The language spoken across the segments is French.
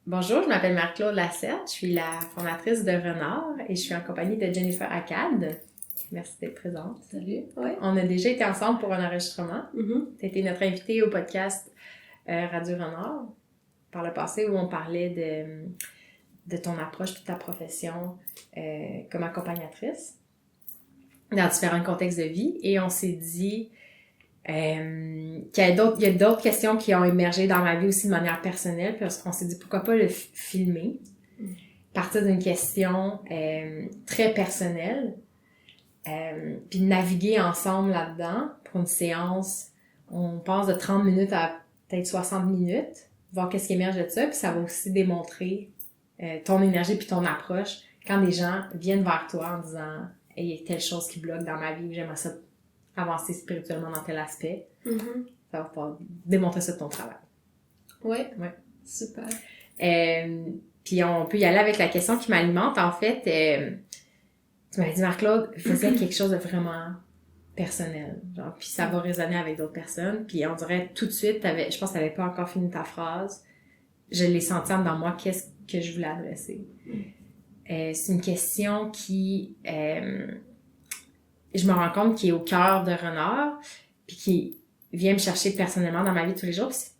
Bonjour, je m'appelle Marie-Claude Lasserte, je suis la fondatrice de Renard et je suis en compagnie de Jennifer Akkad. Merci d'être présente. Salut. Ouais. On a déjà été ensemble pour un enregistrement. Tu as été notre invitée au podcast Radio Renard par le passé où on parlait de ton approche de ta profession comme accompagnatrice dans différents contextes de vie et on s'est dit qu'il y a d'autres questions qui ont émergé dans ma vie aussi de manière personnelle parce qu'on s'est dit pourquoi pas le filmer partir d'une question très personnelle puis naviguer ensemble là-dedans pour une séance on passe de 30 minutes à peut-être 60 minutes voir qu'est-ce qui émerge de ça puis ça va aussi démontrer ton énergie puis ton approche quand des gens viennent vers toi en disant hey, il y a telle chose qui bloque dans ma vie j'aimerais ça avancer spirituellement dans tel aspect. Ça va pouvoir démontrer ça de ton travail. Ouais. Super. Puis on peut y aller avec la question qui m'alimente. En fait, tu m'as dit, Marc-Claude, faisais quelque chose de vraiment personnel. Genre, puis ça va résonner avec d'autres personnes. Puis on dirait tout de suite, je pense que t'avais pas encore fini ta phrase. Je l'ai senti dans moi, qu'est-ce que je voulais adresser. C'est une question qui... je me rends compte qu'il est au cœur de Renard, puis qui vient me chercher personnellement dans ma vie de tous les jours, puis c'est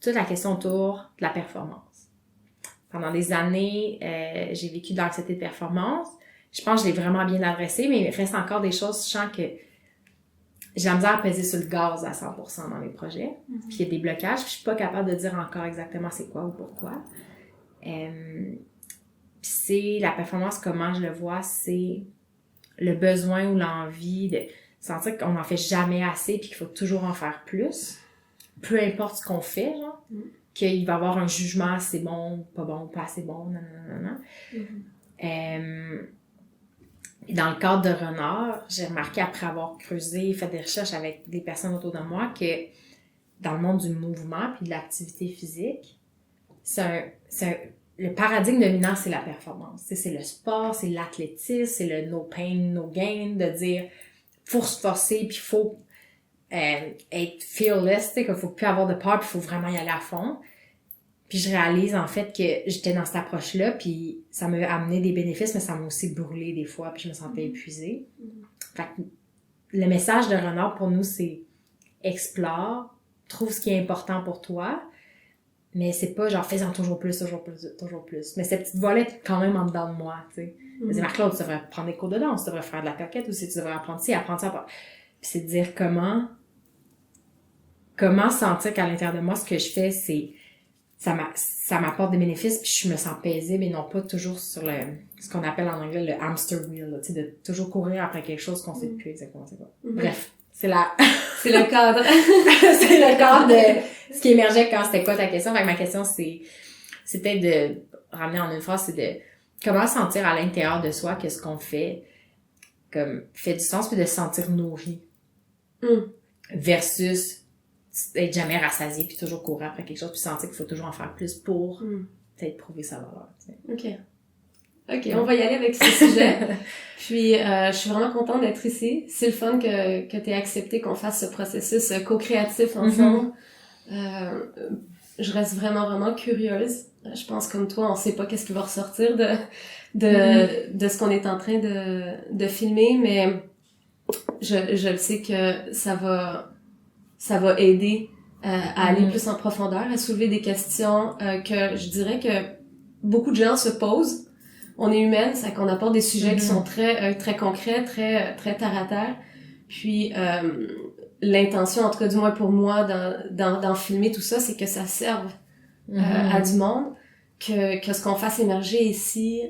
toute la question autour de la performance. Pendant des années, j'ai vécu de l'anxiété de performance. Je pense que je l'ai vraiment bien adressé, mais il reste encore des choses, je sens que j'ai la misère à peser sur le gaz à 100% dans mes projets, puis il y a des blocages, puis je suis pas capable de dire encore exactement c'est quoi ou pourquoi. Puis c'est la performance, comment je le vois, c'est le besoin ou l'envie de sentir qu'on n'en fait jamais assez puis qu'il faut toujours en faire plus. Peu importe ce qu'on fait, genre, qu'il va y avoir un jugement, c'est bon, pas assez bon, nanana. Dans le cadre de Renard, j'ai remarqué après avoir creusé, fait des recherches avec des personnes autour de moi que dans le monde du mouvement puis de l'activité physique, le paradigme dominant, c'est la performance. C'est le sport, c'est l'athlétisme, c'est le no pain, no gain, de dire faut se forcer, puis faut être fearless, qu'il faut plus avoir de peur, puis faut vraiment y aller à fond. Puis je réalise en fait que j'étais dans cette approche-là, puis ça m'a amené des bénéfices, mais ça m'a aussi brûlé des fois, puis je me sentais épuisée. Fait que le message de Renard pour nous, c'est explore, trouve ce qui est important pour toi, mais c'est pas genre faisant toujours plus. Mais cette petite voix-là est quand même en dedans de moi, tu sais. C'est Marc-Claude, tu devrais prendre des cours de danse, tu devrais faire de la plaquette aussi, tu devrais apprendre ça. Puis c'est de dire comment sentir qu'à l'intérieur de moi, ce que je fais, c'est ça m'apporte des bénéfices puis je me sens paisible et non pas toujours sur ce qu'on appelle en anglais le hamster wheel, tu sais, de toujours courir après quelque chose qu'on sait plus exactement c'est quoi. Bref, c'est le cadre. C'est le cadre de ce qui émergeait quand c'était quoi ta question. Fait que ma question, c'était de ramener en une phrase, c'est de comment sentir à l'intérieur de soi que ce qu'on fait comme fait du sens puis de se sentir nourri. Versus être jamais rassasié puis toujours courir après quelque chose puis sentir qu'il faut toujours en faire plus pour peut-être prouver sa valeur. Tu sais. OK, on va y aller avec ce sujet. Puis, je suis vraiment contente d'être ici. C'est le fun que t'aies accepté qu'on fasse ce processus co-créatif ensemble. Je reste vraiment curieuse. Je pense comme toi, on sait pas qu'est-ce qui va ressortir de ce qu'on est en train de filmer, mais je le sais que ça va aider à aller plus en profondeur, à soulever des questions que je dirais que beaucoup de gens se posent. On est humaine, c'est qu'on apporte des sujets qui sont très concrets, très terre à terre. Puis l'intention, en tout cas du moins pour moi, d'en filmer tout ça, c'est que ça serve à du monde, que ce qu'on fasse émerger ici,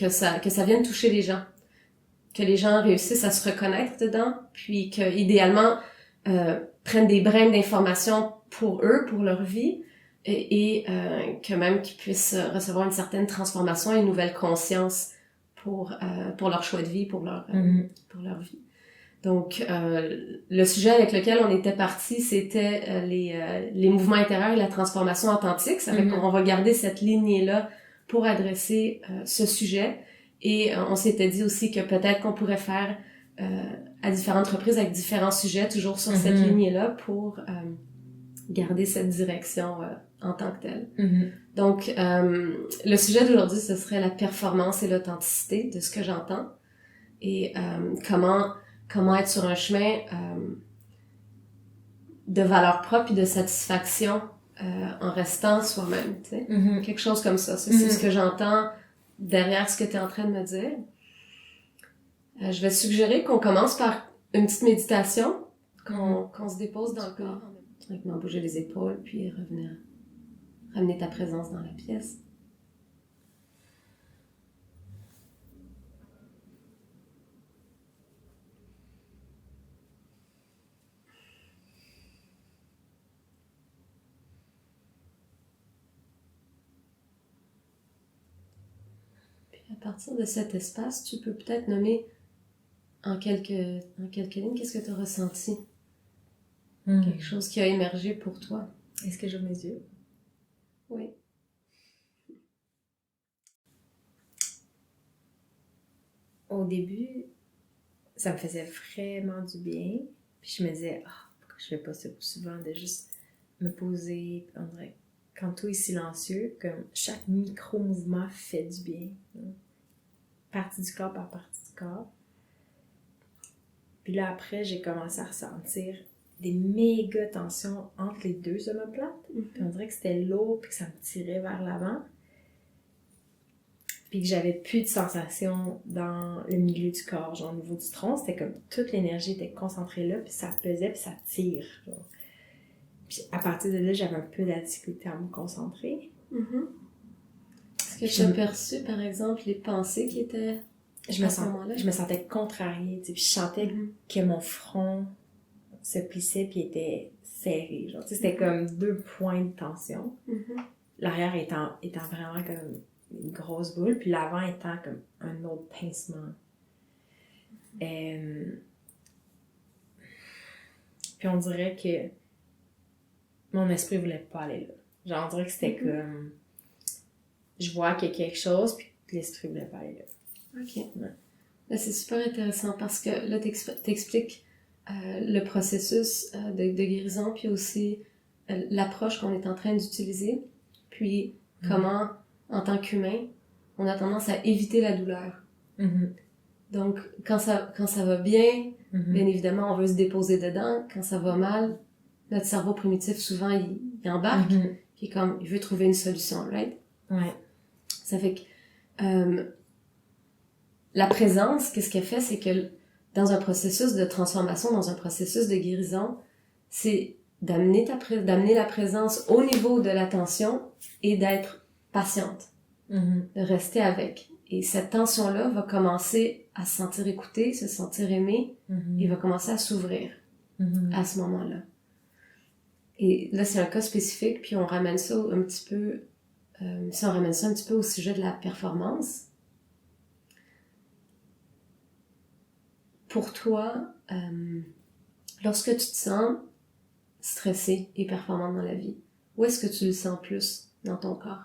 que ça vienne toucher les gens, que les gens réussissent à se reconnaître dedans, puis que idéalement prennent des brins d'informations pour eux, pour leur vie, et que même qu'ils puissent recevoir une certaine transformation, une nouvelle conscience pour leur choix de vie, pour leur vie. Donc, le sujet avec lequel on était parti, c'était les mouvements intérieurs et la transformation authentique. Ça fait qu'on va garder cette lignée-là pour adresser ce sujet. Et on s'était dit aussi que peut-être qu'on pourrait faire à différentes reprises avec différents sujets, toujours sur cette lignée-là, pour garder cette direction en tant que tel. Mm-hmm. Donc, le sujet d'aujourd'hui, ce serait la performance et l'authenticité de ce que j'entends et comment être sur un chemin de valeur propre et de satisfaction en restant soi-même, tu sais. Mm-hmm. Quelque chose comme ça. C'est ce que j'entends derrière ce que tu es en train de me dire. Je vais suggérer qu'on commence par une petite méditation, qu'on se dépose dans le corps. Tranquillement bouger les épaules, puis ramener ta présence dans la pièce. Puis à partir de cet espace, tu peux peut-être nommer en quelques lignes qu'est-ce que tu as ressenti. Quelque chose qui a émergé pour toi. Est-ce que j'ouvre mes yeux? Oui. Au début, ça me faisait vraiment du bien. Puis je me disais, pourquoi je fais pas ça plus souvent, de juste me poser. On dirait, quand tout est silencieux, comme chaque micro-mouvement fait du bien. Partie du corps par partie du corps. Puis là, après, j'ai commencé à ressentir des méga tensions entre les deux omoplates. Puis on dirait que c'était lourd, puis que ça me tirait vers l'avant. Puis que j'avais plus de sensation dans le milieu du corps, genre au niveau du tronc. C'était comme toute l'énergie était concentrée là, puis ça pesait, puis ça tire. Genre. Puis à partir de là, j'avais un peu de difficulté à me concentrer. Est-ce que tu as perçu, par exemple, les pensées qui étaient à ce moment-là? Je me sentais contrariée, tu sais, puis je sentais que mon front se plissait puis était serré. Genre, tu sais, c'était comme 2 points de tension. L'arrière étant vraiment comme une grosse boule, puis l'avant étant comme un autre pincement. Puis on dirait que mon esprit voulait pas aller là. Genre, on dirait que c'était comme... Je vois qu'il y a quelque chose, puis l'esprit voulait pas aller là. OK. Ouais. Là, c'est super intéressant parce que là, t'expliques le processus de guérison, puis aussi l'approche qu'on est en train d'utiliser, puis comment, en tant qu'humain, on a tendance à éviter la douleur. Donc, quand ça va bien, bien évidemment, on veut se déposer dedans. Quand ça va mal, notre cerveau primitif, souvent, il embarque, puis comme, il veut trouver une solution, right? Ouais. Ça fait que la présence, qu'est-ce qu'elle fait, c'est que dans un processus de transformation, dans un processus de guérison, c'est d'amener la présence au niveau de l'attention et d'être patiente, de rester avec. Et cette tension-là va commencer à se sentir écoutée, se sentir aimée, et va commencer à s'ouvrir à ce moment-là. Et là, c'est un cas spécifique, puis on ramène ça un petit peu, si on ramène ça un petit peu au sujet de la performance. Pour toi, lorsque tu te sens stressé et performant dans la vie, où est-ce que tu le sens plus dans ton corps?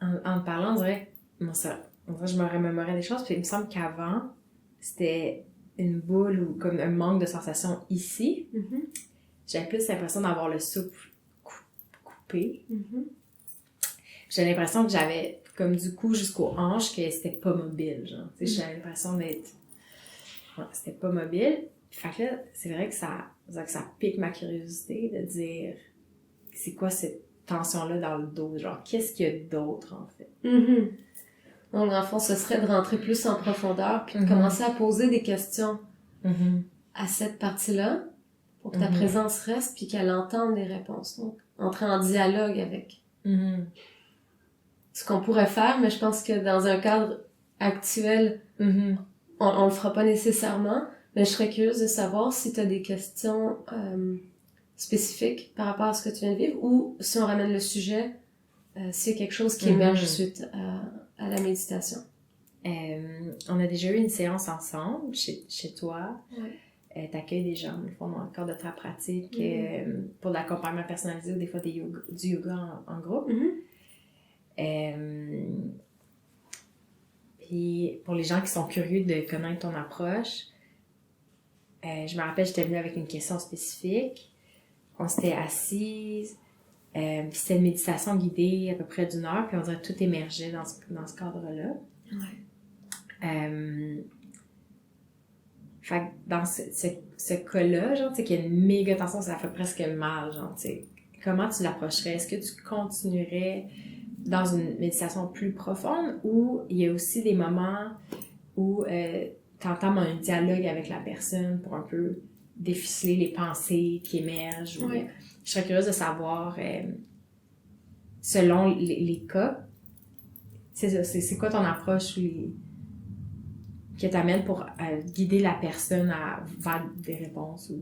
En parlant, on dirait que je me remémorais des choses, puis il me semble qu'avant, c'était une boule ou comme un manque de sensation ici. J'avais plus l'impression d'avoir le souffle coupé. J'avais l'impression que j'avais comme du cou jusqu'aux hanches que c'était pas mobile, genre. Tu sais, j'avais l'impression d'être... Ouais, c'était pas mobile. Fait que là, c'est vrai que ça pique ma curiosité de dire c'est quoi cette tension-là dans le dos, genre qu'est-ce qu'il y a d'autre en fait. Donc dans le fond, ce serait de rentrer plus en profondeur puis de commencer à poser des questions à cette partie-là pour que ta présence reste puis qu'elle entende des réponses. Donc, entrer en dialogue avec. Ce qu'on pourrait faire, mais je pense que dans un cadre actuel, on le fera pas nécessairement, mais je serais curieuse de savoir si tu as des questions spécifiques par rapport à ce que tu viens de vivre ou si on ramène le sujet, s'il y a quelque chose qui émerge suite à la méditation. On a déjà eu une séance ensemble chez toi. T'accueilles des gens, au fond, dans le cadre de ta pratique pour de l'accompagnement personnalisé ou des fois du yoga en groupe. Puis pour les gens qui sont curieux de connaître ton approche, je me rappelle, j'étais venue avec une question spécifique. on s'était assises, puis c'était une méditation guidée à peu près d'1 heure, puis on dirait que tout émergeait dans ce cadre-là. Ouais. Fait que dans ce cas-là, genre, tu sais, qu'il y a une méga tension, ça fait presque mal, genre, tu sais. Comment tu l'approcherais? Est-ce que tu continuerais dans une méditation plus profonde ou il y a aussi des moments où tu entends un dialogue avec la personne pour un peu déficeler les pensées qui émergent? Ou, je serais curieuse de savoir, selon les cas, c'est quoi ton approche qui t'amène pour guider la personne vers des réponses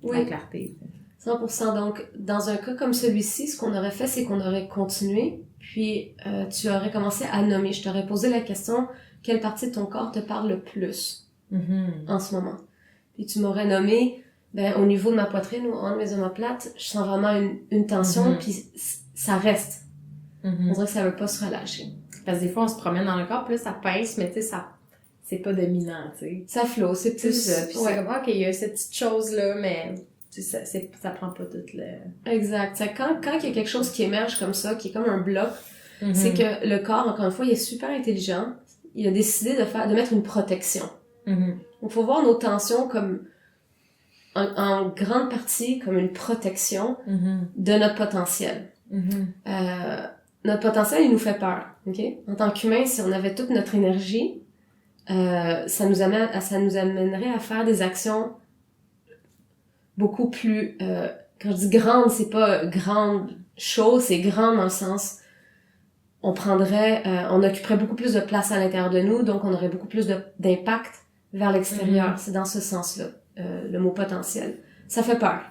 ou la clarté? 100%. Donc, dans un cas comme celui-ci, ce qu'on aurait fait, c'est qu'on aurait continué, puis tu aurais commencé à nommer. Je t'aurais posé la question, quelle partie de ton corps te parle le plus en ce moment? Puis tu m'aurais nommé, au niveau de ma poitrine ou en mes omoplates, je sens vraiment une tension, puis ça reste. On dirait que ça veut pas se relâcher. Parce que des fois, on se promène dans le corps, puis là, ça pince, mais tu sais, c'est pas dominant, tu sais. Ça flotte, c'est plus... ça. Puis c'est comme, OK, il y a cette petite chose-là, mais... Ça prend pas tout le... Exact. C'est quand il y a quelque chose qui émerge comme ça, qui est comme un bloc, c'est que le corps, encore une fois, il est super intelligent. Il a décidé de mettre une protection. Donc, faut voir nos tensions comme, en grande partie, comme une protection de notre potentiel. Notre potentiel, il nous fait peur. OK? En tant qu'humain, si on avait toute notre énergie, ça nous amènerait à faire des actions beaucoup plus, quand je dis grande, c'est pas grande chose, c'est grande dans le sens, on occuperait beaucoup plus de place à l'intérieur de nous, donc on aurait beaucoup plus d'impact vers l'extérieur. C'est dans ce sens-là, le mot potentiel. Ça fait peur,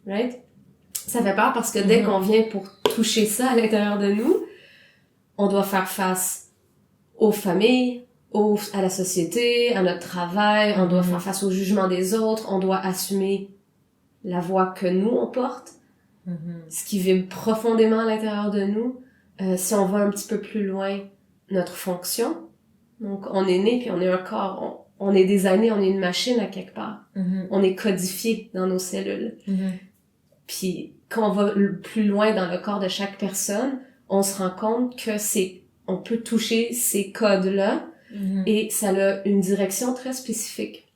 right? Ça fait peur parce que dès qu'on vient pour toucher ça à l'intérieur de nous, on doit faire face aux familles, à la société, à notre travail, on doit faire face au jugement des autres, on doit assumer la voix que nous on porte, ce qui vibre profondément à l'intérieur de nous. Si on va un petit peu plus loin, notre fonction. Donc on est né puis on est un corps, on est des années, on est une machine à quelque part. On est codifié dans nos cellules. Puis quand on va plus loin dans le corps de chaque personne, on se rend compte que on peut toucher ces codes-là et ça a une direction très spécifique.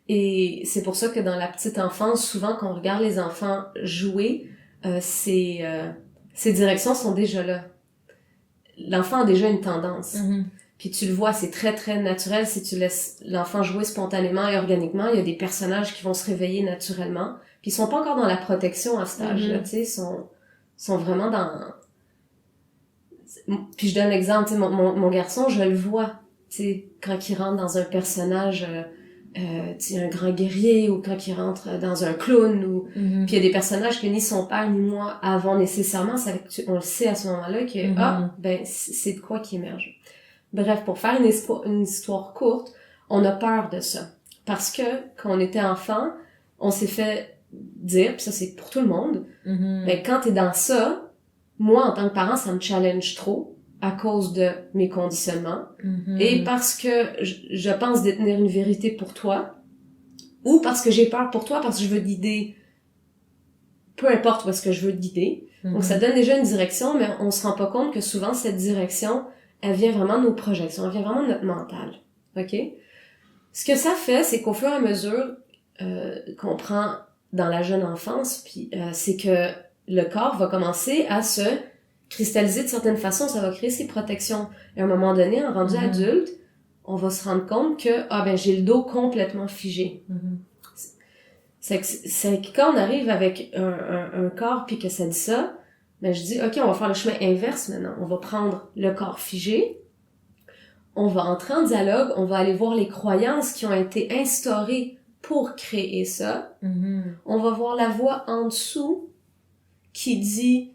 Et c'est pour ça que dans la petite enfance, souvent quand on regarde les enfants jouer, ces directions sont déjà là. L'enfant a déjà une tendance. Puis tu le vois, c'est très très naturel si tu laisses l'enfant jouer spontanément et organiquement. Il y a des personnages qui vont se réveiller naturellement. Puis ils sont pas encore dans la protection à cet âge-là, tu sais, sont vraiment dans... Puis je donne l'exemple, tu sais, mon garçon, je le vois, tu sais, quand il rentre dans un personnage... tu sais, un grand guerrier ou quand il rentre dans un clown ou puis il y a des personnages que ni son père ni moi avons nécessairement, on le sait à ce moment-là que c'est de quoi qui émerge. Bref, pour faire une histoire courte, on a peur de ça parce que quand on était enfant, on s'est fait dire, puis ça c'est pour tout le monde, quand t'es dans ça, moi en tant que parent, ça me challenge trop à cause de mes conditionnements et parce que je pense détenir une vérité pour toi ou parce que j'ai peur pour toi parce que je veux guider, peu importe où est-ce que je veux te guider. Donc ça donne déjà une direction, mais on se rend pas compte que souvent cette direction, elle vient vraiment de nos projections, elle vient vraiment de notre mental. OK? Ce que ça fait, c'est qu'au fur et à mesure qu'on prend dans la jeune enfance, puis c'est que le corps va commencer à se cristalliser de certaines façons, ça va créer ses protections. Et à un moment donné, en rendu adulte, on va se rendre compte que j'ai le dos complètement figé. C'est que quand on arrive avec un corps puis que ça dit ça, je dis OK, on va faire le chemin inverse maintenant. On va prendre le corps figé, on va entrer en dialogue, on va aller voir les croyances qui ont été instaurées pour créer ça. On va voir la voix en dessous qui dit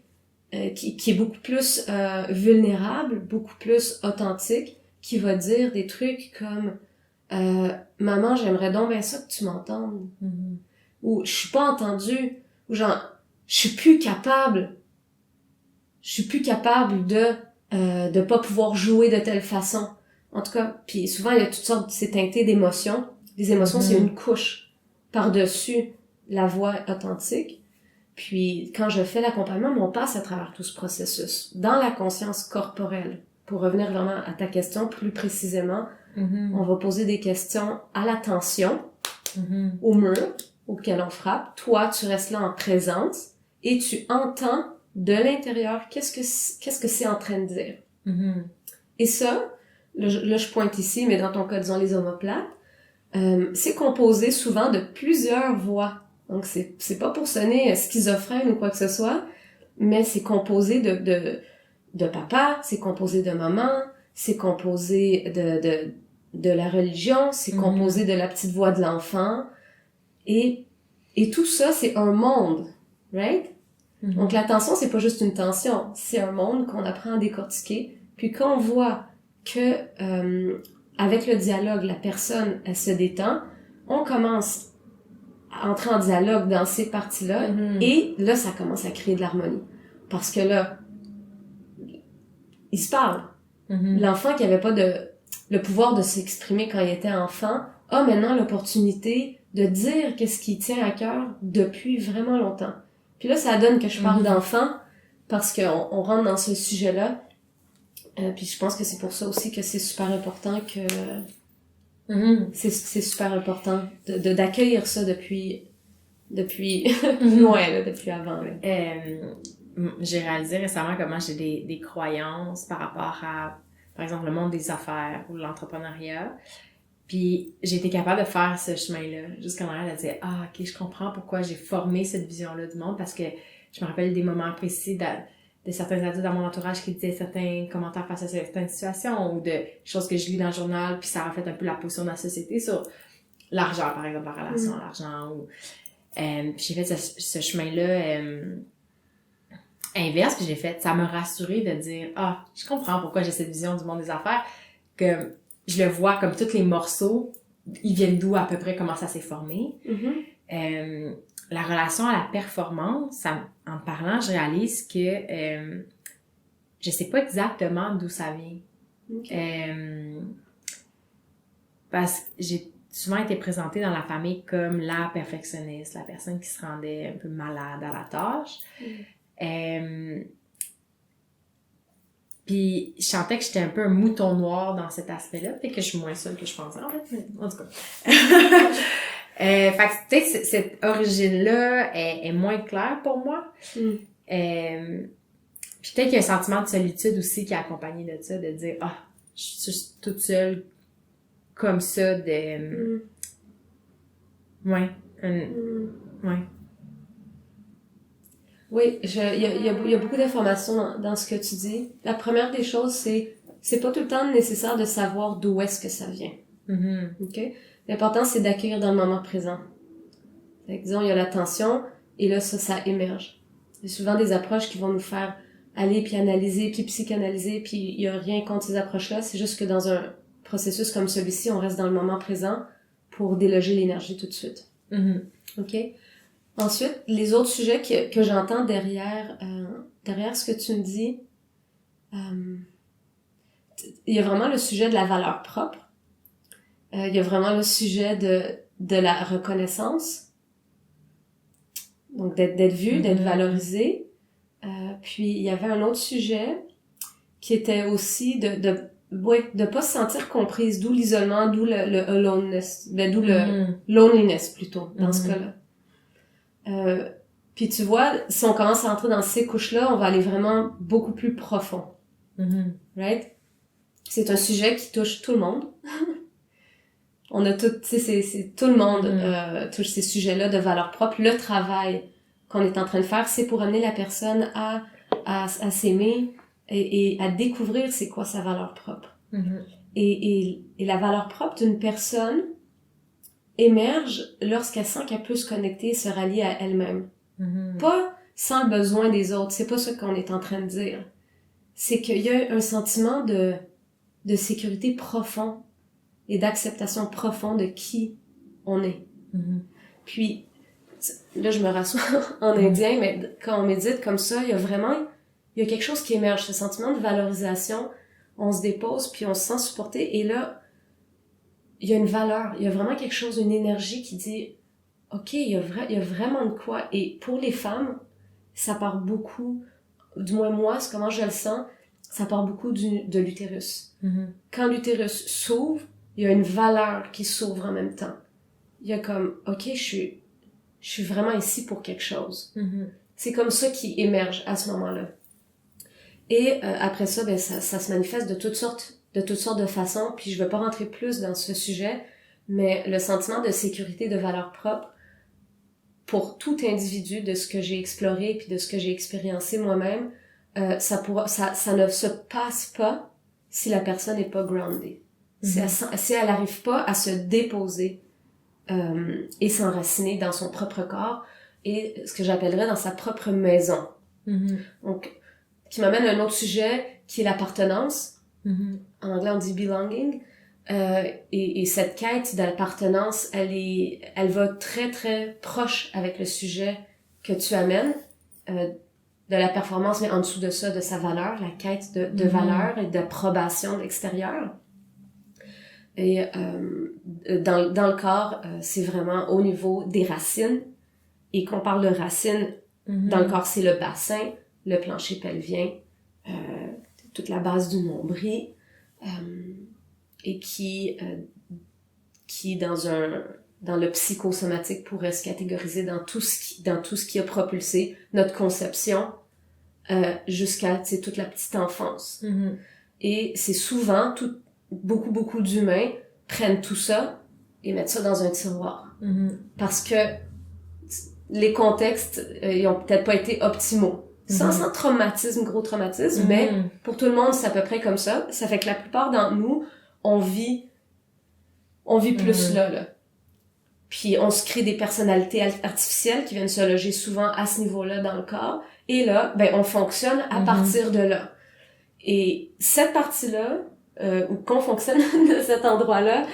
qui est beaucoup plus vulnérable, beaucoup plus authentique, qui va dire des trucs comme maman, j'aimerais donc bien ça que tu m'entendes. Ou je suis pas entendue, ou genre je suis plus capable de pas pouvoir jouer de telle façon. En tout cas, puis souvent il y a toutes sortes, c'est teinté d'émotions. Les émotions, c'est une couche par-dessus la voix authentique. Puis, quand je fais l'accompagnement, on passe à travers tout ce processus, dans la conscience corporelle. Pour revenir vraiment à ta question plus précisément, on va poser des questions à l'attention, au mur auquel on frappe. Toi, tu restes là en présence et tu entends de l'intérieur qu'est-ce que c'est en train de dire. Et ça, là, je pointe ici, mais dans ton cas, disons les omoplates, c'est composé souvent de plusieurs voix. Donc, c'est pas pour sonner schizophrène ou quoi que ce soit, mais c'est composé de papa, c'est composé de maman, c'est composé de la religion, c'est composé de la petite voix de l'enfant. Et tout ça, c'est un monde, right? Donc, la tension, c'est pas juste une tension, c'est un monde qu'on apprend à décortiquer. Puis quand on voit que avec le dialogue, la personne, elle se détend, on commence à entrer en dialogue dans ces parties-là, et là, ça commence à créer de l'harmonie. Parce que là, il se parle. L'enfant qui avait pas le pouvoir de s'exprimer quand il était enfant a maintenant l'opportunité de dire qu'est-ce qui tient à cœur depuis vraiment longtemps. Puis là, ça donne que je parle d'enfant parce qu'on rentre dans ce sujet-là. Puis je pense que c'est pour ça aussi que c'est super important que c'est super important d'accueillir ça depuis loin, là, depuis avant. Là. J'ai réalisé récemment comment j'ai des croyances par rapport à, par exemple, le monde des affaires ou l'entrepreneuriat. Puis j'ai été capable de faire ce chemin-là jusqu'à arrière de dire « Ah, ok, je comprends pourquoi j'ai formé cette vision-là du monde » parce que je me rappelle des moments précis de certains adultes dans mon entourage qui disaient certains commentaires face à certaines situations ou de choses que je lis dans le journal, puis ça reflète un peu la position de la société sur l'argent, par exemple, la relation à l'argent. Ou, puis j'ai fait ce chemin-là inverse, puis j'ai fait, ça m'a rassurée de dire, ah, je comprends pourquoi j'ai cette vision du monde des affaires, que je le vois comme tous les morceaux, ils viennent d'où à peu près, comment ça s'est formé. La relation à la performance, en parlant, je réalise que je sais pas exactement d'où ça vient. Parce que j'ai souvent été présentée dans la famille comme la perfectionniste, la personne qui se rendait un peu malade à la tâche. Puis je sentais que j'étais un peu un mouton noir dans cet aspect-là, peut-être que je suis moins seule que je pensais en fait, mais en tout cas. Fait que peut-être cette origine-là est moins claire pour moi. Puis peut-être qu'il y a un sentiment de solitude aussi qui est accompagné de ça, de dire ah, je suis toute seule comme ça de ouais. Oui, il y a beaucoup d'informations dans ce que tu dis. La première des choses, c'est pas tout le temps nécessaire de savoir d'où est-ce que ça vient. OK? L'important, c'est d'accueillir dans le moment présent. Fait que, disons, il y a la tension, et là, ça émerge. Il y a souvent des approches qui vont nous faire aller puis analyser, puis psychanalyser, puis il y a rien contre ces approches-là. C'est juste que dans un processus comme celui-ci, on reste dans le moment présent pour déloger l'énergie tout de suite. OK? Ensuite, les autres sujets que j'entends derrière ce que tu me dis, il y a vraiment le sujet de la valeur propre. Il y a vraiment le sujet de la reconnaissance. Donc, d'être vu, d'être valorisé. Puis, il y avait un autre sujet qui était aussi de pas se sentir comprise, d'où l'isolement, d'où le aloneness, d'où le loneliness plutôt, dans ce cas-là. Puis tu vois, si on commence à entrer dans ces couches-là, on va aller vraiment beaucoup plus profond. Right? C'est un sujet qui touche tout le monde. On a tout, tu sais, c'est tout le monde touche ces sujets-là de valeur propre. Le travail qu'on est en train de faire, c'est pour amener la personne à s'aimer et à découvrir c'est quoi sa valeur propre. Et la valeur propre d'une personne émerge lorsqu'elle sent qu'elle peut se connecter et se rallier à elle-même. Pas sans le besoin des autres. C'est pas ça qu'on est en train de dire. C'est qu'il y a un sentiment de sécurité profond et d'acceptation profonde de qui on est. Puis, là, je me rassois en indien, mais quand on médite comme ça, il y a quelque chose qui émerge, ce sentiment de valorisation. On se dépose, puis on se sent supporté, et là, il y a une valeur, il y a vraiment quelque chose, une énergie qui dit OK, il y a vraiment de quoi. Et pour les femmes, ça part beaucoup, du moins moi, c'est comment je le sens, ça part beaucoup de l'utérus. Quand l'utérus s'ouvre, il y a une valeur qui s'ouvre en même temps. Il y a comme, OK, je suis vraiment ici pour quelque chose. C'est comme ça qui émerge à ce moment-là. Et après ça, ben ça se manifeste de toutes sortes de façons, puis je veux pas rentrer plus dans ce sujet, mais le sentiment de sécurité, de valeur propre, pour tout individu, de ce que j'ai exploré puis de ce que j'ai expériencé moi-même, ça ne se passe pas si la personne n'est pas grounded. Si elle n'arrive pas à se déposer et s'enraciner dans son propre corps et ce que j'appellerais dans sa propre maison. Donc, qui m'amène à un autre sujet qui est l'appartenance. En anglais, on dit belonging. Et cette quête d'appartenance, elle va très, très proche avec le sujet que tu amènes, de la performance, mais en dessous de ça, de sa valeur, la quête de valeur et d'approbation de l'extérieur. Et dans le corps, c'est vraiment au niveau des racines. Et quand on parle de racines, dans le corps, c'est le bassin, le plancher pelvien, toute la base du nombril, et qui dans le psychosomatique pourrait se catégoriser dans tout ce qui a propulsé notre conception jusqu'à toute la petite enfance. Et c'est souvent beaucoup d'humains prennent tout ça et mettent ça dans un tiroir parce que les contextes ils ont peut-être pas été optimaux. Sans traumatisme, gros traumatisme, mais pour tout le monde, c'est à peu près comme ça. Ça fait que la plupart d'entre nous, on vit plus là. Puis on se crée des personnalités artificielles qui viennent se loger souvent à ce niveau-là dans le corps. Et là, ben on fonctionne à partir de là. Et cette partie-là, ou qu'on fonctionne de cet endroit-là,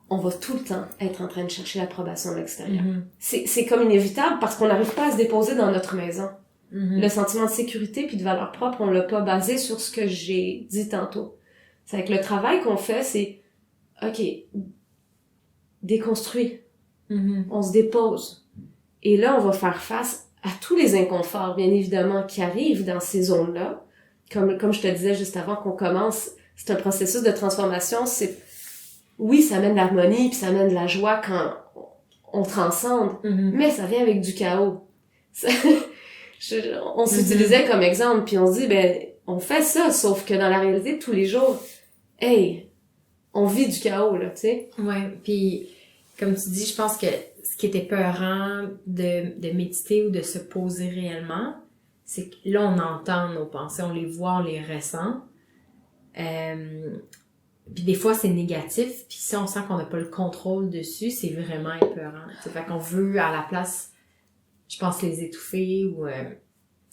on va tout le temps être en train de chercher l'approbation de l'extérieur. C'est comme inévitable parce qu'on n'arrive pas à se déposer dans notre maison. Le sentiment de sécurité puis de valeur propre, on l'a pas basé sur ce que j'ai dit tantôt. C'est que le travail qu'on fait, c'est OK, déconstruit. On se dépose. Et là, on va faire face à tous les inconforts, bien évidemment, qui arrivent dans ces zones-là. Comme je te disais juste avant qu'on commence, c'est un processus de transformation. Oui, ça amène de l'harmonie puis ça amène de la joie quand on transcende, mais ça vient avec du chaos. On s'utilisait comme exemple, puis on se dit, ben, on fait ça, sauf que dans la réalité de tous les jours, hey, on vit du chaos, là, tu sais. Ouais, puis comme tu dis, je pense que ce qui était peurant de méditer ou de se poser réellement, c'est que là, on entend nos pensées, on les voit, on les ressent. Puis des fois, c'est négatif, puis si on sent qu'on n'a pas le contrôle dessus, c'est vraiment épeurant. T'sais, fait qu'on veut, à la place, je pense, les étouffer ou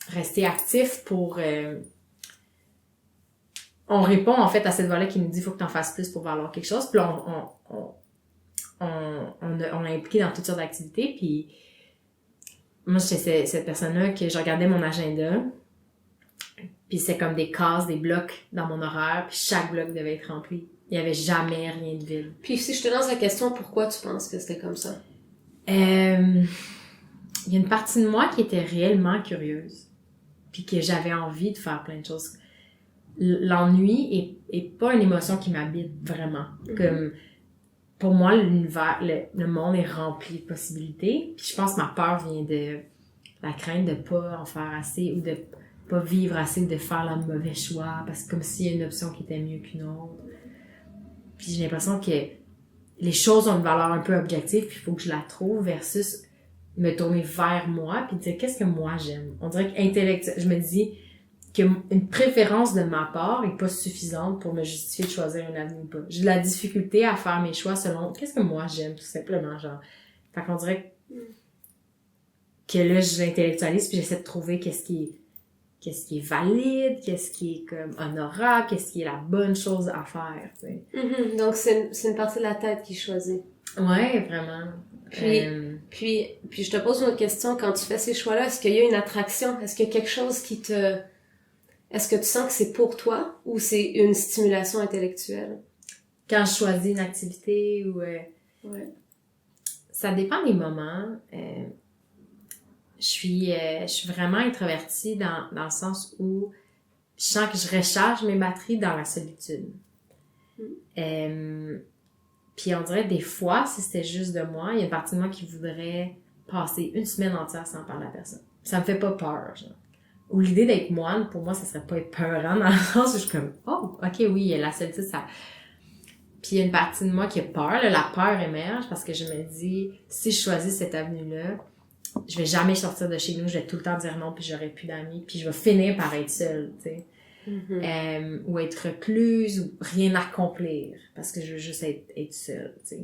rester actif pour... on répond, en fait, à cette voix-là qui nous dit « faut que t'en fasses plus pour valoir quelque chose », puis là, on l'a impliqué dans toutes sortes d'activités, puis moi, j'étais cette personne-là que je regardais mon agenda, puis c'est comme des cases, des blocs dans mon horaire, puis chaque bloc devait être rempli. Il y avait jamais rien de vide. Puis si je te lance la question, pourquoi tu penses que c'était comme ça? Il y a une partie de moi qui était réellement curieuse, puis que j'avais envie de faire plein de choses. L'ennui est pas une émotion qui m'habite vraiment. Comme, pour moi, l'univers, le monde est rempli de possibilités, puis je pense que ma peur vient de la crainte de pas en faire assez, ou de pas vivre assez, de faire le mauvais choix, parce que comme s'il y a une option qui était mieux qu'une autre. Puis j'ai l'impression que les choses ont une valeur un peu objective, puis il faut que je la trouve, versus me tourner vers moi, puis dire qu'est-ce que moi j'aime. On dirait qu'intellectuellement, je me dis qu'une préférence de ma part est pas suffisante pour me justifier de choisir un avenue ou pas. J'ai de la difficulté à faire mes choix selon qu'est-ce que moi j'aime, tout simplement, genre. Fait qu'on dirait que là, j'intellectualise, puis j'essaie de trouver qu'est-ce qui est valide, qu'est-ce qui est comme honorable, qu'est-ce qui est la bonne chose à faire, tu sais. Donc c'est une partie de la tête qui choisit. Ouais, vraiment. Puis je te pose une autre question. Quand tu fais ces choix-là, est-ce qu'il y a une attraction? Est-ce qu'il y a quelque chose qui te... Est-ce que tu sens que c'est pour toi ou c'est une stimulation intellectuelle? Quand je choisis une activité ou... ça dépend des moments. Je suis vraiment introvertie dans le sens où je sens que je recharge mes batteries dans la solitude. Puis on dirait des fois, si c'était juste de moi, il y a une partie de moi qui voudrait passer une semaine entière sans parler à personne. Ça me fait pas peur, genre. Ou l'idée d'être moine, pour moi, ça serait pas épeurant dans le sens où je suis comme, oh, ok, oui, la solitude, ça... Puis il y a une partie de moi qui a peur, là, la peur émerge parce que je me dis, si je choisis cette avenue-là, je vais jamais sortir de chez nous, je vais tout le temps dire non, puis j'aurai plus d'amis, puis je vais finir par être seule, tu sais. Ou être recluse, ou rien accomplir, parce que je veux juste être seule, tu sais.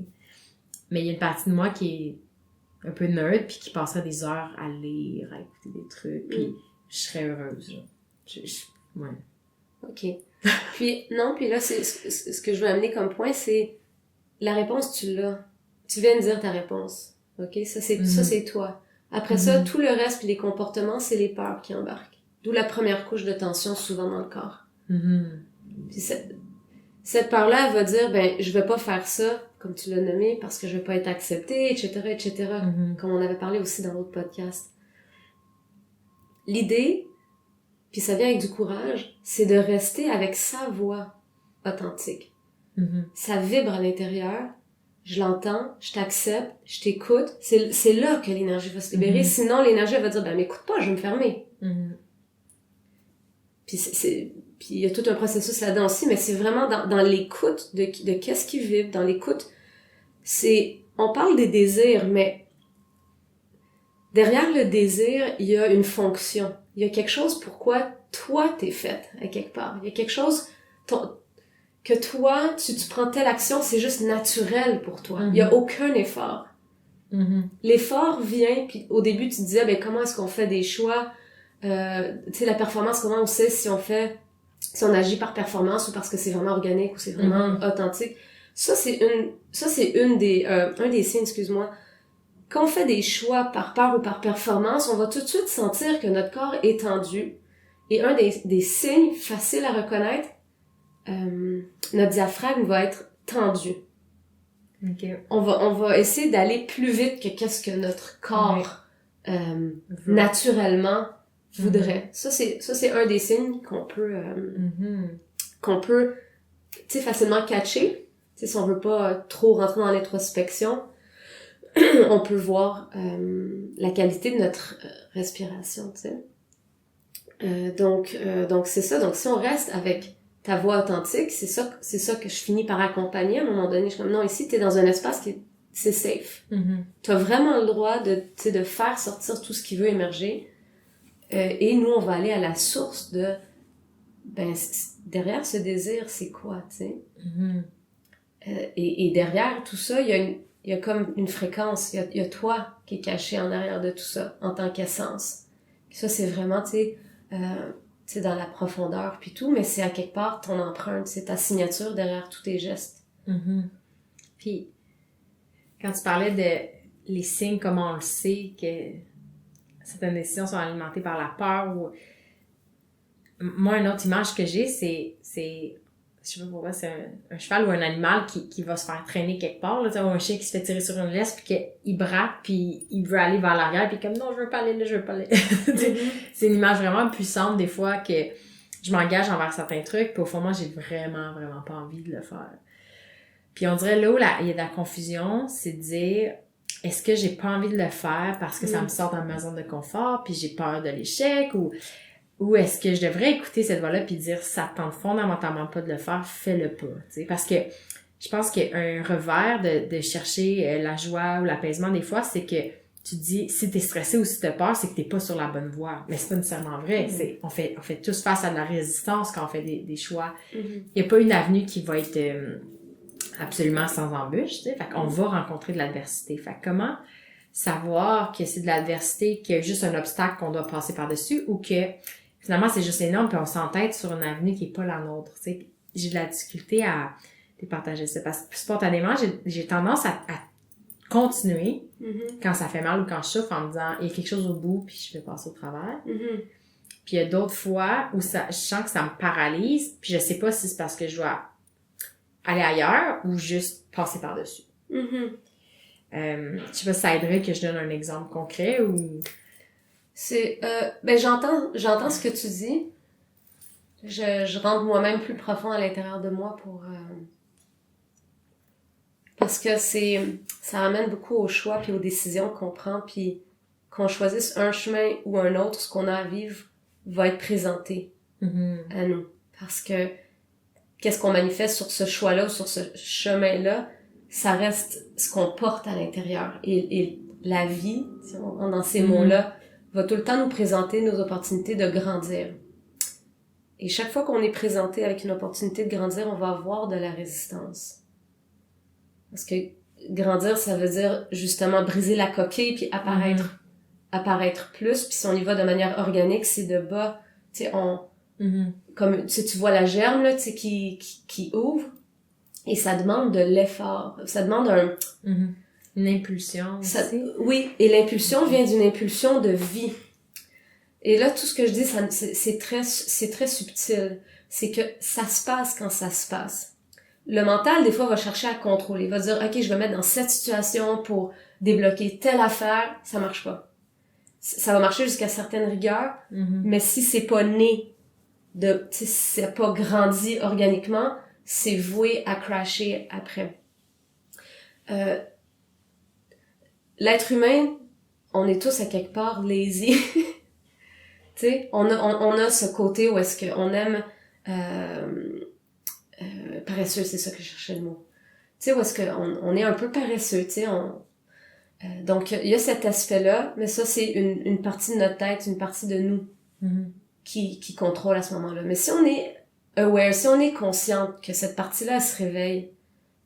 Mais il y a une partie de moi qui est un peu nerd, puis qui passerait des heures à lire, à écouter des trucs, puis je serais heureuse, genre. Ouais. OK. Puis là, c'est ce que je veux amener comme point, c'est la réponse, tu l'as. Tu viens de dire ta réponse. OK? Ça, c'est toi. Après ça, tout le reste, puis les comportements, c'est les peurs qui embarquent. D'où la première couche de tension, souvent dans le corps. Puis cette peur-là, elle va dire, ben, je vais pas faire ça, comme tu l'as nommé, parce que je vais pas être acceptée, etc., comme on avait parlé aussi dans l'autre podcast. L'idée, puis ça vient avec du courage, c'est de rester avec sa voix authentique. Ça vibre à l'intérieur, je l'entends, je t'accepte, je t'écoute, c'est là que l'énergie va se libérer, sinon l'énergie elle va dire, ben m'écoute pas, je vais me fermer. Puis il y a tout un processus là-dedans aussi, mais c'est vraiment dans l'écoute de qu'est-ce qui vibre, dans l'écoute, on parle des désirs, mais derrière le désir, il y a une fonction. Il y a quelque chose pourquoi toi t'es faite à quelque part. Il y a quelque chose que toi, tu prends telle action, c'est juste naturel pour toi. Il y a aucun effort. L'effort vient, puis au début tu disais, ben comment est-ce qu'on fait des choix? Tu sais, la performance, comment on sait si on agit par performance ou parce que c'est vraiment organique ou c'est vraiment authentique. Ça, c'est un des signes, excuse-moi. Quand on fait des choix par peur ou par performance, on va tout de suite sentir que notre corps est tendu. Et un des signes faciles à reconnaître, notre diaphragme va être tendu. Okay. On va essayer d'aller plus vite que qu'est-ce que notre corps naturellement voudrait. Ça c'est un des signes qu'on peut tu sais facilement catcher. Tu sais, si on veut pas trop rentrer dans l'introspection, on peut voir la qualité de notre respiration, tu sais. Donc c'est ça. Donc si on reste avec ta voix authentique, c'est ça que je finis par accompagner à un moment donné. Je suis comme non, ici t'es dans un espace c'est safe. T'as vraiment le droit de faire sortir tout ce qui veut émerger. Et nous on va aller à la source de derrière ce désir c'est quoi, tu sais. Et derrière tout ça, il y a comme une fréquence, il y a toi qui est caché en arrière de tout ça, en tant qu'essence. Ça, c'est vraiment, tu sais, dans la profondeur puis tout, mais c'est à quelque part ton empreinte, c'est ta signature derrière tous tes gestes. Puis, quand tu parlais de les signes, comment on le sait que certaines décisions sont alimentées par la peur ou... Moi, une autre image que j'ai, c'est je sais pas pourquoi, c'est un cheval ou un animal qui va se faire traîner quelque part, là, ou un chien qui se fait tirer sur une laisse, puis qu'il braque, puis il veut aller vers l'arrière, puis comme non, je veux pas aller là, je veux pas aller. C'est une image vraiment puissante, des fois, que je m'engage envers certains trucs, puis au fond, moi, j'ai vraiment, vraiment pas envie de le faire. Puis on dirait, là où il y a de la confusion, c'est de dire, est-ce que j'ai pas envie de le faire parce que ça me sort dans ma zone de confort, puis j'ai peur de l'échec, ou est-ce que je devrais écouter cette voix-là puis dire ça te tente fondamentalement pas de le faire, fais-le pas, tu sais, parce que je pense qu'un revers de chercher la joie ou l'apaisement des fois, c'est que tu te dis si t'es stressé ou si t'as peur, c'est que t'es pas sur la bonne voie, mais c'est pas nécessairement vrai. C'est on fait tous face à de la résistance quand on fait des choix. Il y a pas une avenue qui va être absolument sans embûche, tu sais, fait qu'on va rencontrer de l'adversité. Fait que comment savoir que c'est de l'adversité, qu'il y a juste un obstacle qu'on doit passer par-dessus ou que finalement, c'est juste énorme, puis on s'entête sur une avenue qui est pas la nôtre, tu sais. J'ai de la difficulté à départager ça, parce que spontanément, j'ai tendance à continuer quand ça fait mal ou quand je souffre en me disant, il y a quelque chose au bout, puis je vais passer au travers. Puis il y a d'autres fois où je sens que ça me paralyse, puis je sais pas si c'est parce que je dois aller ailleurs ou juste passer par-dessus. Je sais pas si ça aiderait que je donne un exemple concret ou... J'entends ce que tu dis. Je rentre moi-même plus profond à l'intérieur de moi parce que ça amène beaucoup au choix puis aux décisions qu'on prend, puis qu'on choisisse un chemin ou un autre, ce qu'on a à vivre va être présenté à nous. Parce que qu'est-ce qu'on manifeste sur ce choix-là ou sur ce chemin-là, ça reste ce qu'on porte à l'intérieur. Et la vie, dans ces mots-là, va tout le temps nous présenter nos opportunités de grandir. Et chaque fois qu'on est présenté avec une opportunité de grandir, on va avoir de la résistance. Parce que grandir, ça veut dire justement briser la coquille puis apparaître plus. Puis si on y va de manière organique, c'est de bas, tu sais, comme tu vois la germe là, tu sais, qui ouvre, et ça demande de l'effort. Ça demande une impulsion. Oui, et l'impulsion vient d'une impulsion de vie. Et là, tout ce que je dis, c'est très subtil. C'est que ça se passe quand ça se passe. Le mental, des fois, va chercher à contrôler. Il va dire, OK, je vais mettre dans cette situation pour débloquer telle affaire. Ça marche pas. Ça va marcher jusqu'à certaines rigueurs, mais si c'est pas né si c'est pas grandi organiquement, c'est voué à crasher après. L'être humain, on est tous à quelque part lazy. Tu sais, on a ce côté où est-ce qu'on aime paresseux, c'est ça que je cherchais le mot. Tu sais, où est-ce qu'on est un peu paresseux, tu sais, donc il y a cet aspect-là, mais ça c'est une partie de notre tête, une partie de nous qui contrôle à ce moment-là. Mais si on est aware, si on est consciente que cette partie-là elle se réveille,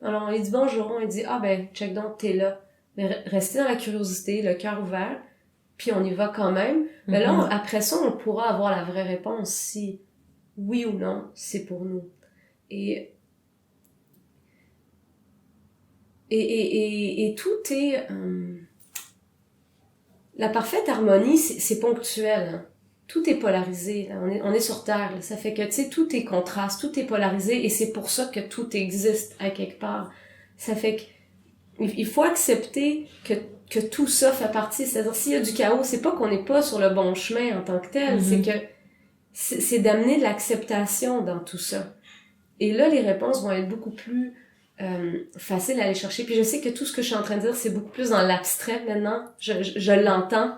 alors on lui dit bonjour, on lui dit ah ben check donc t'es là, mais restez dans la curiosité, le cœur ouvert, puis on y va quand même. Mais là après ça on pourra avoir la vraie réponse si oui ou non c'est pour nous. Et tout est la parfaite harmonie, c'est ponctuel, hein. Tout est polarisé, là. On est sur Terre, là. Ça fait que, tu sais, tout est contraste, tout est polarisé, et c'est pour ça que tout existe à quelque part. Ça fait que il faut accepter que tout ça fait partie. C'est-à-dire, s'il y a du chaos, c'est pas qu'on n'est pas sur le bon chemin en tant que tel, c'est que c'est d'amener de l'acceptation dans tout ça. Et là, les réponses vont être beaucoup plus faciles à aller chercher. Puis je sais que tout ce que je suis en train de dire, c'est beaucoup plus dans l'abstrait maintenant. Je l'entends.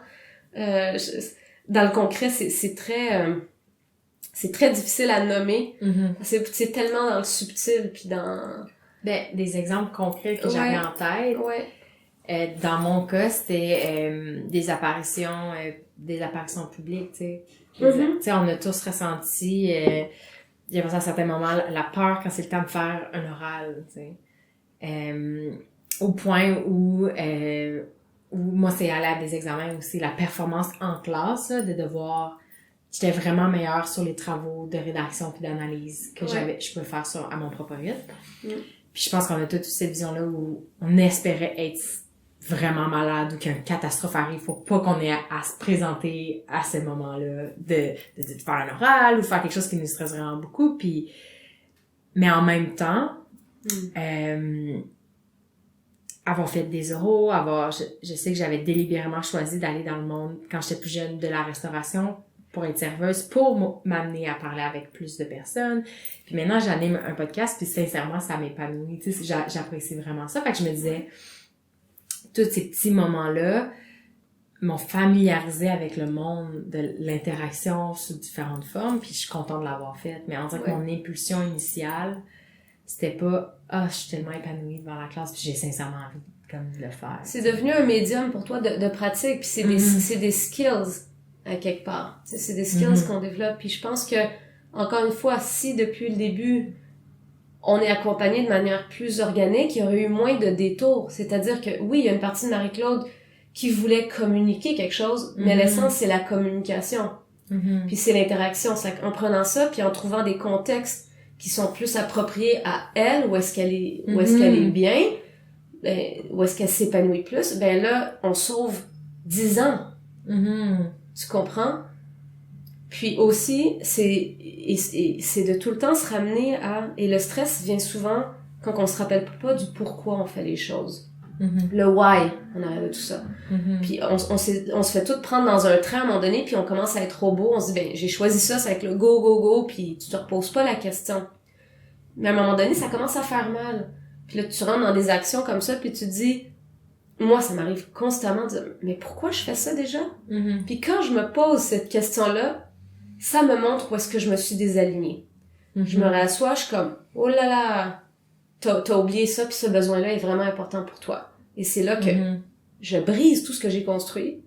Dans le concret, c'est très difficile à nommer. C'est tellement dans le subtil, puis dans... des exemples concrets que j'avais en tête. Ouais. Dans mon cas, c'était des apparitions publiques, tu sais. Tu sais, on a tous ressenti, il y a à certains moments, la peur quand c'est le temps de faire un oral, tu sais. Au point où moi, c'est aller à des examens aussi, la performance en classe, là, de devoir... J'étais vraiment meilleure sur les travaux de rédaction puis d'analyse que je pouvais faire ça à mon propre rythme. Puis je pense qu'on a toute cette vision-là où on espérait être vraiment malade ou qu'une catastrophe arrive. Faut pas qu'on ait à se présenter à ce moment-là de faire un oral ou faire quelque chose qui nous stresse vraiment beaucoup. Puis, mais en même temps, avoir fait des oraux, je sais que j'avais délibérément choisi d'aller dans le monde, quand j'étais plus jeune, de la restauration pour être serveuse, pour m'amener à parler avec plus de personnes. Puis maintenant, j'anime un podcast, puis sincèrement, ça m'épanouit. Tu sais, j'apprécie vraiment ça. Fait que je me disais, tous ces petits moments-là m'ont familiarisé avec le monde de l'interaction sous différentes formes, puis je suis contente de l'avoir fait. Mais on dirait que mon impulsion initiale, c'était pas « Ah, je suis tellement épanouie devant la classe, puis j'ai sincèrement envie comme de le faire. » C'est devenu un médium pour toi de pratique, puis c'est des skills à quelque part. C'est des skills qu'on développe, puis je pense que, encore une fois, si depuis le début, on est accompagné de manière plus organique, il y aurait eu moins de détours. C'est-à-dire que, oui, il y a une partie de Marie-Claude qui voulait communiquer quelque chose, mais l'essence, c'est la communication. Puis c'est l'interaction. C'est en prenant ça, puis en trouvant des contextes qui sont plus appropriés à elle, où est-ce qu'elle est bien, où est-ce qu'elle s'épanouit plus, ben là, on sauve 10 ans. Tu comprends? Puis aussi, c'est de tout le temps se ramener à... Et le stress vient souvent quand on se rappelle pas du pourquoi on fait les choses. Le why en arrière de tout ça. Puis on se fait tout prendre dans un train à un moment donné, puis on commence à être robot. On se dit, ben j'ai choisi ça, c'est avec le go, go, go, puis tu te reposes pas la question. Mais à un moment donné, ça commence à faire mal. Puis là, tu rentres dans des actions comme ça, puis tu te dis, moi, ça m'arrive constamment de dire, mais pourquoi je fais ça déjà? Puis quand je me pose cette question-là, ça me montre où est-ce que je me suis désalignée. Je me rassois, je suis comme, oh là là, t'as oublié ça, puis ce besoin-là est vraiment important pour toi. Et c'est là que je brise tout ce que j'ai construit.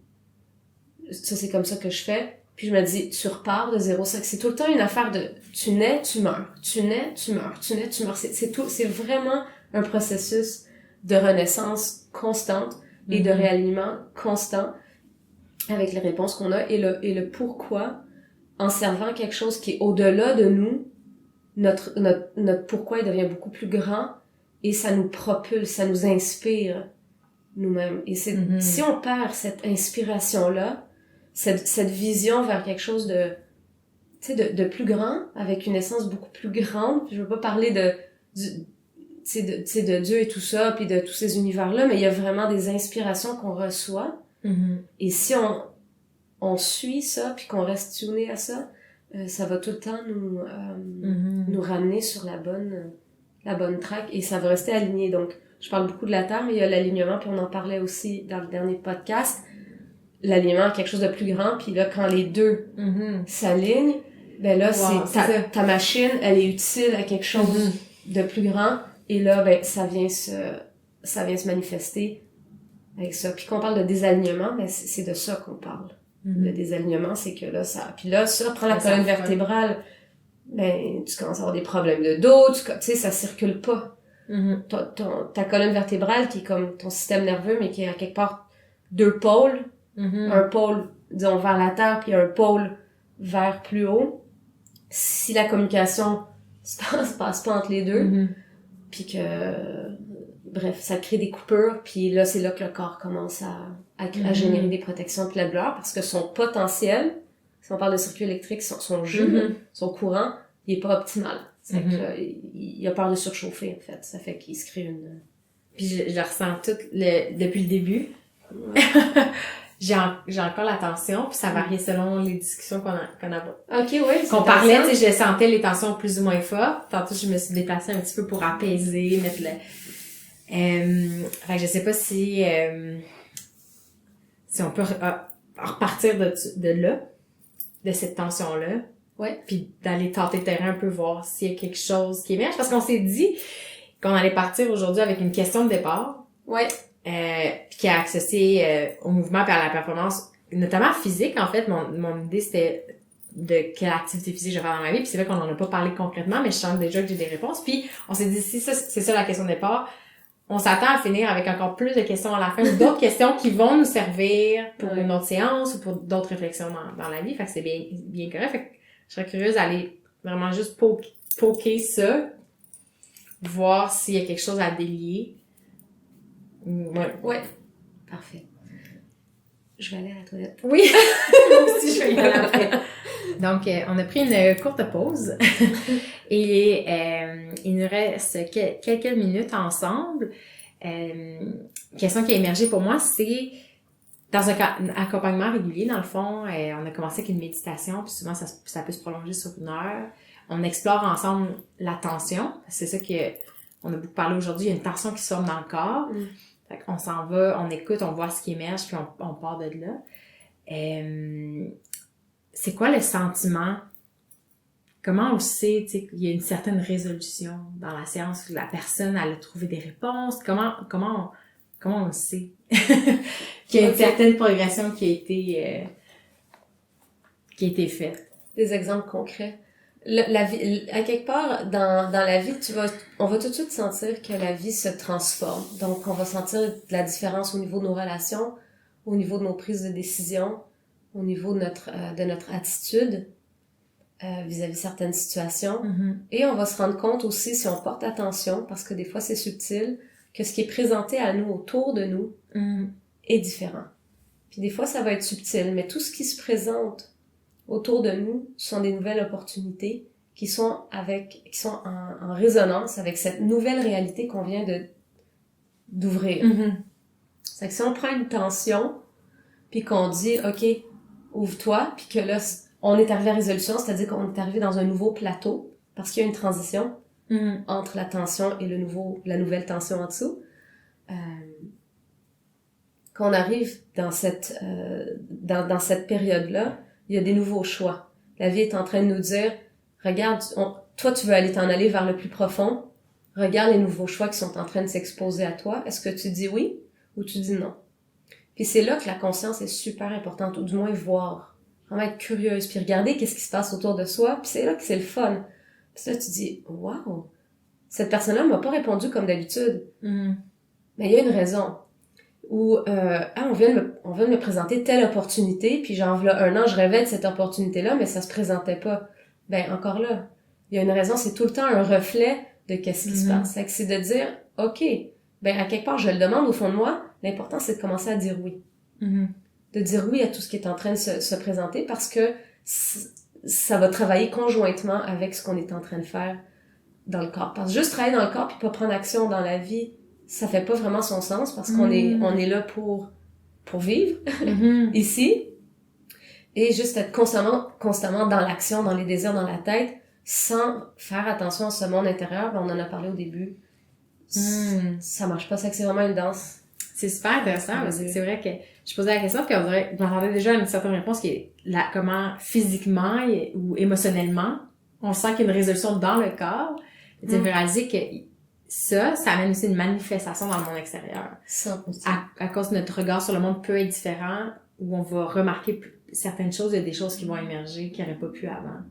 Ça, c'est comme ça que je fais. Puis je me dis, tu repars de zéro. C'est tout le temps une affaire de, tu nais, tu meurs. Tu nais, tu meurs. Tu nais, tu meurs. C'est vraiment un processus de renaissance constante et de réalignement constant avec les réponses qu'on a et le pourquoi, en servant quelque chose qui est au-delà de nous, notre pourquoi il devient beaucoup plus grand et ça nous propulse, ça nous inspire nous-mêmes. Et c'est si on perd cette inspiration-là, cette vision vers quelque chose de, tu sais, de plus grand, avec une essence beaucoup plus grande, je veux pas parler de Dieu et tout ça, puis de tous ces univers-là, mais il y a vraiment des inspirations qu'on reçoit. Et si on suit ça, puis qu'on reste tuné à ça, ça va tout le temps nous ramener sur la bonne track, et ça va rester aligné. Donc, je parle beaucoup de la Terre, mais il y a l'alignement, puis on en parlait aussi dans le dernier podcast. L'alignement est quelque chose de plus grand, puis là, quand les deux s'alignent, ben là, c'est ta machine, elle est utile à quelque chose de plus grand, et là, ben, ça vient se manifester avec ça. Puis qu'on parle de désalignement, ben, c'est de ça qu'on parle. Le désalignement, c'est que là, puis là, ça prend la colonne vertébrale, ben, tu commences à avoir des problèmes de dos, tu sais, ça circule pas. Ta colonne vertébrale qui est comme ton système nerveux, mais qui est à quelque part deux pôles, un pôle, disons, vers la terre, puis un pôle vers plus haut. Si la communication se passe pas entre les deux, puis que, bref, ça crée des coupures, puis là, c'est là que le corps commence à générer des protections puis la douleur, parce que son potentiel, si on parle de circuit électrique, son jeu, son courant, il est pas optimal. C'est que là, il a peur de surchauffer, en fait. Ça fait qu'il se crée une... Puis je le ressens tout depuis le début. Ouais. j'ai encore la tension, puis ça variait selon les discussions qu'on a. Ok, oui. Qu'on parlait, tu sais, je sentais les tensions plus ou moins fortes. Tantôt, je me suis déplacée un petit peu pour apaiser, mettre le... Fait que je sais pas si on peut repartir de là, de cette tension-là. Ouais. Puis d'aller tenter le terrain un peu, voir s'il y a quelque chose qui émerge. Parce qu'on s'est dit qu'on allait partir aujourd'hui avec une question de départ. Ouais. Puis qui est associée au mouvement et à la performance, notamment physique, en fait. Mon idée, c'était de quelle activité physique je vais faire dans ma vie. Puis c'est vrai qu'on en a pas parlé concrètement, mais je sens déjà que j'ai des réponses. Puis on s'est dit, si ça, c'est ça la question de départ, on s'attend à finir avec encore plus de questions à la fin, ou d'autres questions qui vont nous servir pour une autre séance ou pour d'autres réflexions dans la vie. Fait que c'est bien correct. Fait que je serais curieuse d'aller vraiment juste poker ça, voir s'il y a quelque chose à délier. Ouais. Parfait. Je vais aller à la toilette. Oui! Moi aussi, je vais y aller après. Donc, on a pris une courte pause. Et il nous reste quelques minutes ensemble. Question qui a émergé pour moi, c'est dans un accompagnement régulier, dans le fond, on a commencé avec une méditation, puis souvent ça peut se prolonger sur 1 heure. On explore ensemble la tension. C'est ça on a beaucoup parlé aujourd'hui. Il y a une tension qui se forme dans le corps. Fait qu'on s'en va, on écoute, on voit ce qui émerge, puis on part de là. C'est quoi le sentiment? Comment on sait, tu sais, qu'il y a une certaine résolution dans la séance, où la personne, elle a trouvé des réponses? Comment on sait qu'il y a une certaine progression qui a été faite? Des exemples concrets. La vie, à quelque part, dans la vie, on va tout de suite sentir que la vie se transforme. Donc, on va sentir la différence au niveau de nos relations, au niveau de nos prises de décision, au niveau de notre attitude vis-à-vis de certaines situations. Et on va se rendre compte aussi, si on porte attention, parce que des fois c'est subtil, que ce qui est présenté à nous, autour de nous, est différent. Puis des fois, ça va être subtil, mais tout ce qui se présente autour de nous sont des nouvelles opportunités qui sont en résonance avec cette nouvelle réalité qu'on vient d'ouvrir. C'est que si on prend une tension, puis qu'on dit, OK, ouvre-toi, puis que là, on est arrivé à résolution, c'est-à-dire qu'on est arrivé dans un nouveau plateau, parce qu'il y a une transition entre la tension et la nouvelle tension en dessous. Quand on arrive dans cette période-là, il y a des nouveaux choix. La vie est en train de nous dire, regarde, toi, tu veux t'en aller vers le plus profond. Regarde les nouveaux choix qui sont en train de s'exposer à toi. Est-ce que tu dis oui ou tu dis non? Puis c'est là que la conscience est super importante, ou du moins voir. Vraiment être curieuse, puis regarder qu'est-ce qui se passe autour de soi. Puis c'est là que c'est le fun. Puis là, tu dis, wow, cette personne-là m'a pas répondu comme d'habitude. Mais il y a une raison. Ou on vient de me présenter telle opportunité, puis genre là 1 an, je rêvais de cette opportunité-là, mais ça se présentait pas. Ben encore là, il y a une raison, c'est tout le temps un reflet de qu'est-ce qui se passe. C'est de dire, OK, ben à quelque part, je le demande au fond de moi, l'important c'est de commencer à dire oui. De dire oui à tout ce qui est en train de se présenter, parce que ça va travailler conjointement avec ce qu'on est en train de faire dans le corps. Parce que juste travailler dans le corps puis pas prendre action dans la vie, ça fait pas vraiment son sens, parce qu'on est là pour vivre ici, et juste être constamment dans l'action, dans les désirs, dans la tête, sans faire attention à ce monde intérieur. On en a parlé au début. Ça marche pas, c'est que c'est vraiment une danse. C'est super intéressant. C'est vrai que je posais la question, puis on dirait, je m'entendais déjà une certaine réponse qui est comment physiquement ou émotionnellement, on sent qu'il y a une résolution dans le corps. Tu sais, réaliser que ça amène aussi une manifestation dans le monde extérieur. 100%. À cause de notre regard sur le monde peut être différent, où on va remarquer certaines choses, il y a des choses qui vont émerger qui n'auraient pas pu avant,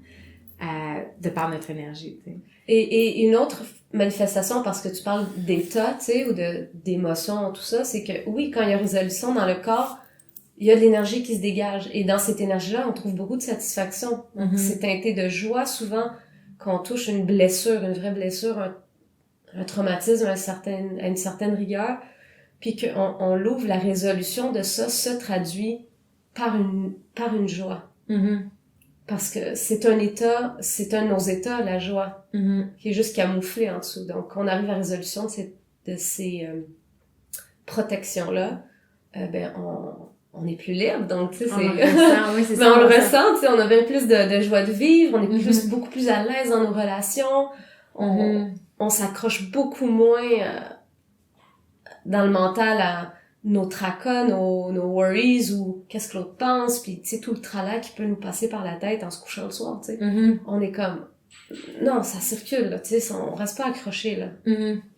de par notre énergie, tu sais. Et une autre manifestation, parce que tu parles d'état, tu sais, ou d'émotions, tout ça, c'est que oui, quand il y a résolution dans le corps, il y a de l'énergie qui se dégage. Et dans cette énergie-là, on trouve beaucoup de satisfaction. C'est teinté de joie, souvent, quand on touche une blessure, une vraie blessure, un traumatisme à une certaine rigueur, puis qu'on l'ouvre, la résolution de ça se traduit par une joie. Parce que c'est un de nos états, la joie, qui est juste camouflée en dessous. Donc, on arrive à la résolution de ces protections-là, ben, on est plus libre. Donc, tu sais, on le ressent, tu sais, on a bien plus de joie de vivre, on est beaucoup plus à l'aise dans nos relations, on s'accroche beaucoup moins dans le mental à nos tracas, nos worries, ou qu'est-ce que l'autre pense, puis tu sais, tout le tralala qui peut nous passer par la tête en se couchant le soir, tu sais. On est comme, non, ça circule, là, tu sais, on reste pas accroché, là.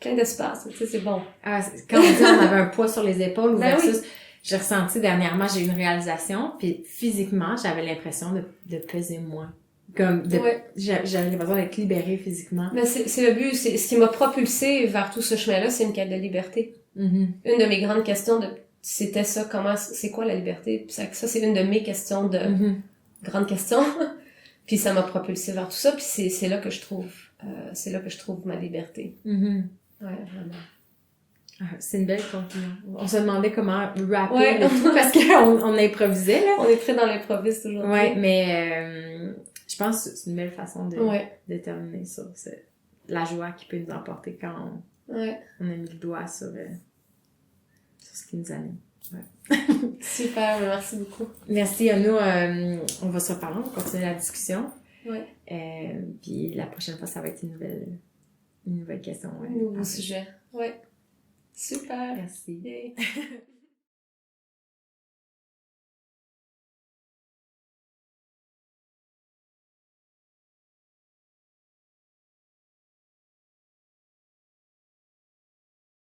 Plein d'espace, tu sais, c'est bon. Quand on dit on avait un poids sur les épaules, ou versus, j'ai ressenti dernièrement, j'ai eu une réalisation, puis physiquement, j'avais l'impression de peser moins. J'avais l'impression d'être libérée physiquement. Mais c'est le but, c'est ce qui m'a propulsée vers tout ce chemin-là, c'est une quête de liberté. Une de mes grandes questions c'était ça, c'est quoi la liberté? Puis ça c'est une de mes questions de grandes questions. Puis ça m'a propulsée vers tout ça, puis c'est là que je trouve ma liberté. Ouais, vraiment. C'est une belle conclusion. On se demandait comment rapper le tout parce qu'on improvisait, là. On est très dans l'improviste aujourd'hui. Ouais, mais je pense que c'est une belle façon de terminer ça. C'est la joie qui peut nous emporter quand on a mis le doigt sur ce qui nous anime. Super, merci beaucoup. Merci à nous. On va se reparler, on va continuer la discussion. Puis la prochaine fois, ça va être une nouvelle question. Un nouveau sujet. Super. Merci.